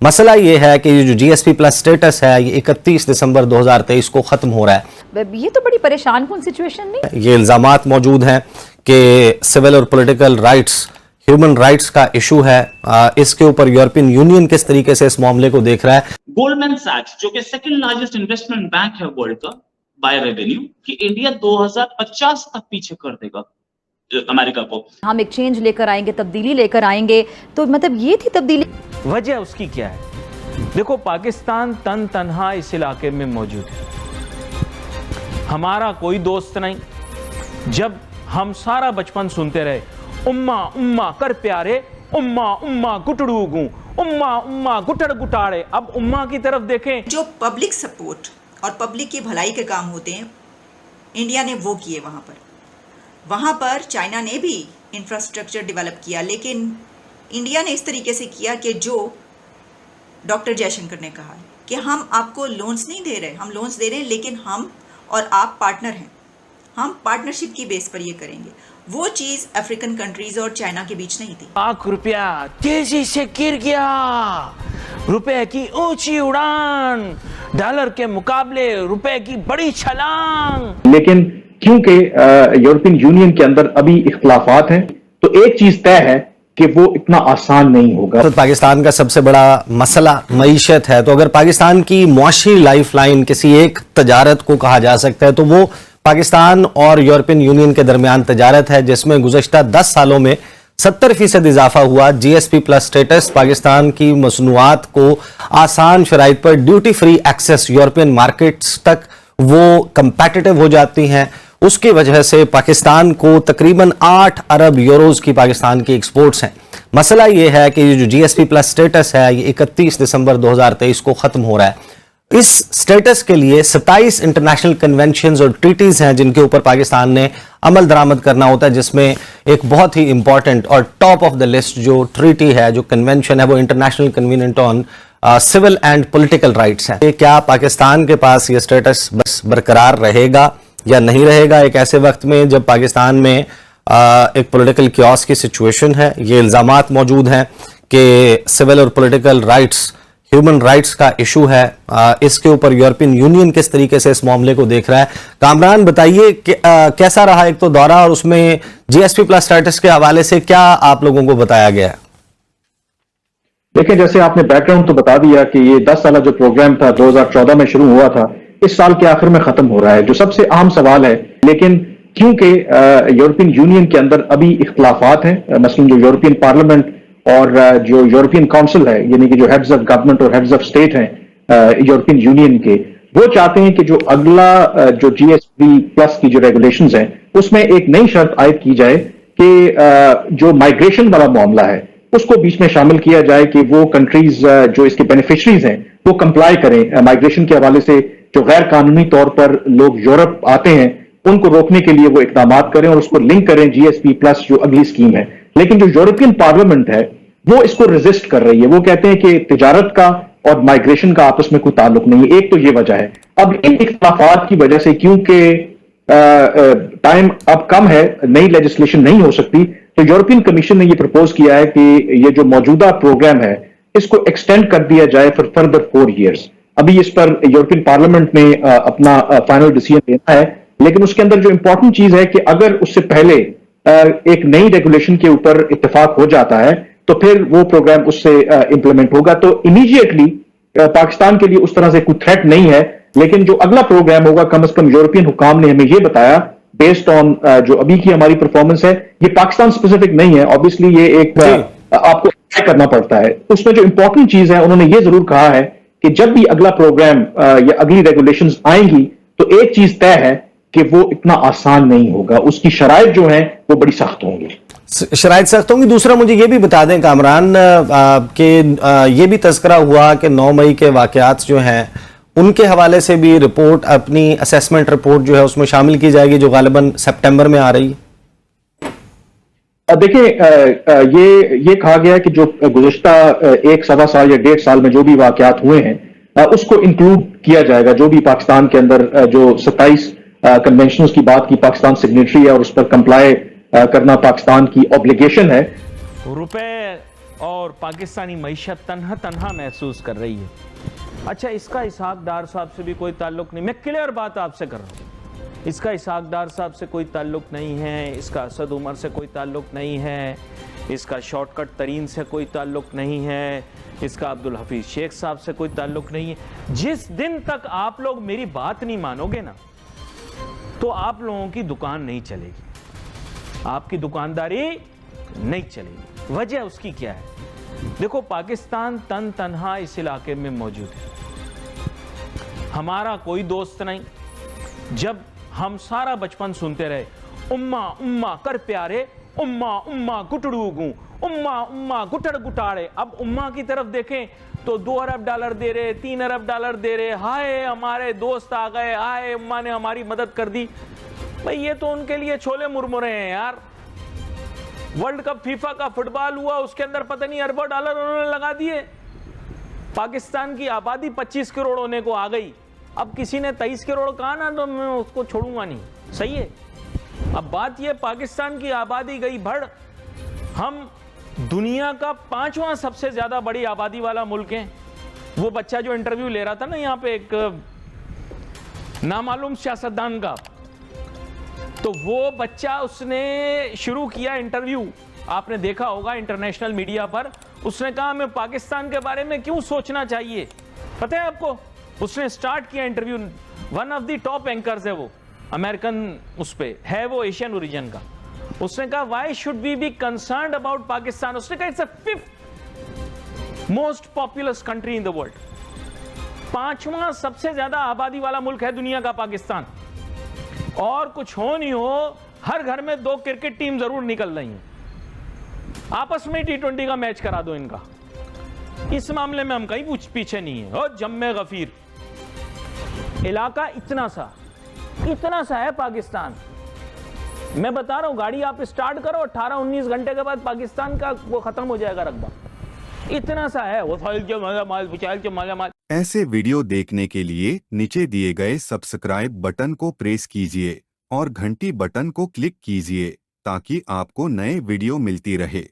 मसला ये है कि जो जीएसपी प्लस स्टेटस है ये 31 दिसंबर 2023 को खत्म हो रहा है। ये तो बड़ी परेशान कुन सिचुएशन नहीं? ये इल्जामात मौजूद हैं कि सिविल और पॉलिटिकल राइट्स, ह्यूमन राइट्स का इशू है। इसके ऊपर यूरोपियन यूनियन किस तरीके से इस मामले को देख रहा है। गोल्डमैन सैक्स जो कि सेकंड लार्जेस्ट इन्वेस्टमेंट बैंक है वर्ल्ड का बाय रेवेन्यू, कि इंडिया 2050 तक पीछे कर देगा अमेरिका को। हम एक चेंज लेकर आएंगे, तब्दीली लेकर आएंगे, तो मतलब ये थी तब्दीली। वजह उसकी क्या है? देखो, पाकिस्तान तन तन्हा इस इलाके में मौजूद है, हमारा कोई दोस्त नहीं। जब हम सारा बचपन सुनते रहे उम्मा उम्मा कर प्यारे, उम्मा उम्मा गुटड़ू गूं, उम्मा उम्मा गुटड़ गुटारे, अब उम्मा की तरफ देखें। जो पब्लिक सपोर्ट और पब्लिक की भलाई के काम होते हैं, इंडिया ने वो किए। वहाँ पर चाइना ने भी इंफ्रास्ट्रक्चर डेवलप किया, लेकिन इंडिया ने इस तरीके से किया कि जो डॉक्टर जयशंकर ने कहा कि हम आपको लोन्स नहीं दे रहे, हम लोन्स दे रहे हैं लेकिन हम और आप पार्टनर हैं, हम पार्टनरशिप की बेस पर ये करेंगे। वो चीज़ अफ्रीकन कंट्रीज और चाइना के बीच नहीं थी। लाख रुपया तेजी से गिर गया, रुपए की ऊंची उड़ान, डॉलर के मुकाबले रुपए की बड़ी छलांग। लेकिन क्योंकि यूरोपियन यूनियन के अंदर अभी इख्तलाफात हैं, तो एक चीज तय है कि वो इतना आसान नहीं होगा। तो पाकिस्तान का सबसे बड़ा मसला मईशत है, तो अगर पाकिस्तान की मुआशी लाइफलाइन किसी एक तजारत को कहा जा सकता है तो वो पाकिस्तान और यूरोपियन यूनियन के दरमियान तजारत है, जिसमें गुज़श्ता 10 सालों में 70% इजाफा हुआ। जीएसपी प्लस स्टेटस पाकिस्तान की मसनूआत को आसान शराइत पर duty free access European markets तक वो कंपेटिटिव हो जाती हैं। उसकी वजह से पाकिस्तान को तकरीबन 8 अरब यूरोज की पाकिस्तान की एक्सपोर्ट्स हैं। मसला ये है कि जो जीएसपी प्लस स्टेटस है ये 31 दिसंबर 2023 को खत्म हो रहा है। इस स्टेटस के लिए 27 इंटरनेशनल कन्वेंशंस और ट्रीटीज हैं जिनके ऊपर पाकिस्तान ने अमल दरामद करना होता है, जिसमें एक बहुत ही इंपॉर्टेंट और टॉप ऑफ द लिस्ट जो ट्रीटी है, जो कन्वेंशन है, वो international convention on civil and political rights है। क्या पाकिस्तान के पास ये स्टेटस बस बरकरार रहेगा या नहीं रहेगा एक ऐसे वक्त में जब पाकिस्तान में एक पॉलिटिकल क्योस की सिचुएशन है। ये इल्जामात मौजूद हैं कि सिविल और पॉलिटिकल राइट्स, ह्यूमन राइट्स का इशू है। इसके ऊपर यूरोपियन यूनियन किस तरीके से इस मामले को देख रहा है। कामरान बताइए कि कैसा रहा एक तो दौरा, और उसमें जीएसपी प्लस स्टेटस के हवाले से क्या आप लोगों को बताया गया है? देखिए, जैसे आपने बैकग्राउंड तो बता दिया कि ये 10 साल जो प्रोग्राम था 2014 में शुरू हुआ था, इस साल के आखिर में खत्म हो रहा है। जो सबसे अहम सवाल है, लेकिन क्योंकि यूरोपियन यूनियन के अंदर अभी इख्तलाफात हैं, मसलन जो यूरोपियन पार्लियामेंट और जो यूरोपियन काउंसिल है, यानी कि जो हेड्स ऑफ गवर्नमेंट और हेड्स ऑफ स्टेट हैं यूरोपियन यूनियन के, वो चाहते हैं कि जो अगला जो जीएसपी प्लस की जो रेगुलेशंस हैं उसमें एक नई शर्त आयद की जाए कि जो माइग्रेशन वाला मामला है उसको बीच में शामिल किया जाए कि वो कंट्रीज जो इसके बेनिफिशरीज हैं वो कंप्लाई करें माइग्रेशन के हवाले से। जो गैर कानूनी तौर पर लोग यूरोप आते हैं उनको रोकने के लिए वो इकदाम करें और उसको लिंक करें जीएसपी प्लस जो अगली स्कीम है। लेकिन जो यूरोपियन पार्लियामेंट है वो इसको रेजिस्ट कर रही है। वो कहते हैं कि तिजारत का और माइग्रेशन का आपस में कोई ताल्लुक नहीं है। एक तो ये वजह है। अब इन इख्तलाफात की वजह से, क्योंकि टाइम अब कम है, नई लेजिस्लेशन नहीं हो सकती, तो यूरोपियन कमीशन ने ये प्रपोज किया है कि ये जो मौजूदा प्रोग्राम है इसको एक्सटेंड कर दिया जाए फॉर फर्दर 4 ईयर्स। अभी इस पर यूरोपियन पार्लियामेंट ने अपना फाइनल डिसीजन लेना है, लेकिन उसके अंदर जो इंपॉर्टेंट चीज है कि अगर उससे पहले एक नई रेगुलेशन के ऊपर इत्तेफाक हो जाता है तो फिर वो प्रोग्राम उससे इंप्लीमेंट होगा। तो इमीडिएटली पाकिस्तान के लिए उस तरह से कोई थ्रेट नहीं है, लेकिन जो अगला प्रोग्राम होगा, कम से कम यूरोपियन हुकाम ने हमें ये बताया बेस्ड ऑन जो अभी की हमारी परफॉर्मेंस है, ये पाकिस्तान स्पेसिफिक नहीं है। ऑब्वियसली ये एक आपको तय करना पड़ता है। उसमें जो इंपॉर्टेंट चीज है, उन्होंने ये जरूर कहा है कि जब भी अगला प्रोग्राम या अगली रेगुलेशंस आएंगी तो एक चीज तय है कि वो इतना आसान नहीं होगा, उसकी शराइत जो है वो बड़ी सख्त होंगी। शराइत सख्त होंगी। दूसरा मुझे ये भी बता दें कामरान कि ये भी तज़किरा हुआ कि 9 मई के वाकयात जो हैं उनके हवाले से भी रिपोर्ट, अपनी असेसमेंट रिपोर्ट जो है उसमें शामिल की जाएगी, जो गालिबन सितंबर में आ रही है। देखिए, ये कहा गया है कि जो गुज़श्ता 1-1.25 साल या 1.5 साल में जो भी वाकयात हुए हैं उसको इंक्लूड किया जाएगा। जो भी पाकिस्तान के अंदर जो 27 कन्वेंशन की बात की, पाकिस्तान सिग्नेटरी है और उस पर कंप्लाई करना पाकिस्तान की ऑब्लिगेशन है। रुपए और पाकिस्तानी मईशत तन्हा तन्हा महसूस कर रही है। अच्छा, इसका इसहाक डार साहब से भी कोई ताल्लुक नहीं, मैं क्लियर बात आपसे कर रहा हूँ। इसका इसहाक डार साहब से कोई ताल्लुक नहीं है, इसका असद उमर से कोई ताल्लुक नहीं है, इसका शॉर्टकट तरीन से कोई ताल्लुक नहीं है, इसका अब्दुल हफीज शेख साहब से कोई ताल्लुक नहीं है। जिस दिन तक आप लोग मेरी बात नहीं मानोगे ना, तो आप लोगों की दुकान नहीं चलेगी, आपकी दुकानदारी नहीं चलेगी। वजह उसकी क्या है? देखो, पाकिस्तान तन तन्हा इस इलाके में मौजूद है, हमारा कोई दोस्त नहीं। जब हम सारा बचपन सुनते रहे उम्मा उम्मा कर प्यारे, उम्मा उम्मा गुटड़ू गूं, उम्मा उम्मा गुटड़ गुटाड़े, अब उम्मा की तरफ देखें तो 2 अरब डॉलर दे रहे, 3 अरब डॉलर दे रहे, हाय हमारे दोस्त आ गए, हाय उम्मा ने हमारी मदद कर दी। भाई ये तो उनके लिए छोले मुरमुरे हैं यार। वर्ल्ड कप फीफा का फुटबॉल हुआ, उसके अंदर पता नहीं अरबों डॉलर उन्होंने लगा दिए। पाकिस्तान की आबादी 25 करोड़ होने को आ गई, अब किसी ने 23 करोड़ कहा ना तो मैं उसको छोड़ूंगा नहीं, सही है। अब बात ये, पाकिस्तान की आबादी गई बढ़, हम दुनिया का 5वां सबसे ज्यादा बड़ी आबादी वाला मुल्क है। वो बच्चा जो इंटरव्यू ले रहा था ना यहाँ पे एक नामालूम सियासतदान का, तो वो बच्चा उसने शुरू किया इंटरव्यू, आपने देखा होगा इंटरनेशनल मीडिया पर। उसने कहा हमें पाकिस्तान के बारे में क्यों सोचना चाहिए, पता है आपको? उसने स्टार्ट किया interview, one of the top anchors है वो, अमेरिकन उस पे है, वो एशियन ओरिजिन का। उसने कहा why should we be concerned about Pakistan? उसने कहा it's a 5th most populous country in the world, 5वां सबसे ज्यादा आबादी वाला मुल्क है दुनिया का पाकिस्तान। और कुछ हो नहीं हो, हर घर में 2 क्रिकेट टीम जरूर निकल रही हैं, आपस में T20 का मैच करा दो इनका। इस मामले में हम कहीं पीछे नहीं है। और जम्मे गफीर इलाका इतना सा है पाकिस्तान, मैं बता रहा हूं, गाड़ी आप स्टार्ट करो 18-19 घंटे के बाद पाकिस्तान का वो खत्म हो जाएगा रकबा, इतना सा है वो। ऐसे वीडियो देखने के लिए नीचे दिए गए सब्सक्राइब बटन को प्रेस कीजिए और घंटी बटन को क्लिक कीजिए ताकि आपको नए वीडियो मिलती रहे।